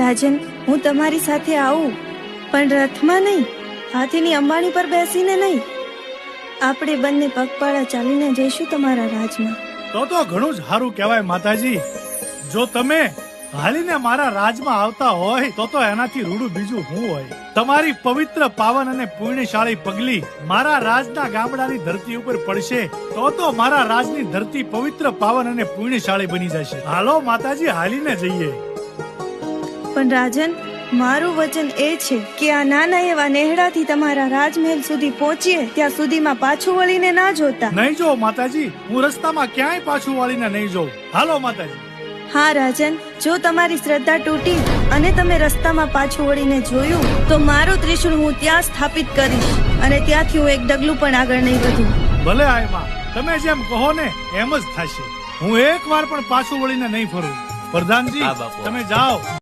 રાજન, હું તમારી સાથે આવું, પણ રથમાં નહીં, હાથીની અંબાણી પર બેસીને નહીં. આપણે બંને પગપાળા ચાલીને જઈશું તમારા રાજમાં. તો ઘણું જ સારું કહેવાય માતાજી. જો તમે હાલીને મારા રાજમાં આવતા હોય તો એનાથી રૂડું બીજું શું હોય. તમારી પવિત્ર, પાવન અને પુણ્યશાળી પગલી મારા રાજના ગામડાની ધરતી ઉપર પડશે તો મારા રાજની ધરતી પવિત્ર, પાવન અને પુણ્યશાળી બની જશે. હાલો માતાજી, હાલીને જઈએ. પણ રાજન, મારું વચન એ છે કે આ નાના એવા નેહડાથી તમારા રાજમહેલ સુધી પહોંચીએ ત્યાં સુધીમાં પાછું વળીને ના જોતા. નહીં જો માતાજી, હું રસ્તામાં ક્યાંય પાછું વાળીને નહીં જોઉં. હાલો માતાજી. હા રાજન, જો તમારી શ્રદ્ધા તૂટી અને તમે રસ્તામાં પાછું વળીને જોયું તો મારું ત્રિશૂળ હું ત્યાં સ્થાપિત કરીશ અને ત્યાંથી હું એક ડગલું પણ આગળ નહીં વધું. ભલે આયમાં, તમે જેમ કહો ને એમ જ થશે. હું એક વાર પણ પાછું વળીને નહીં ફરું. પ્રધાનજી, તમે જાઓ.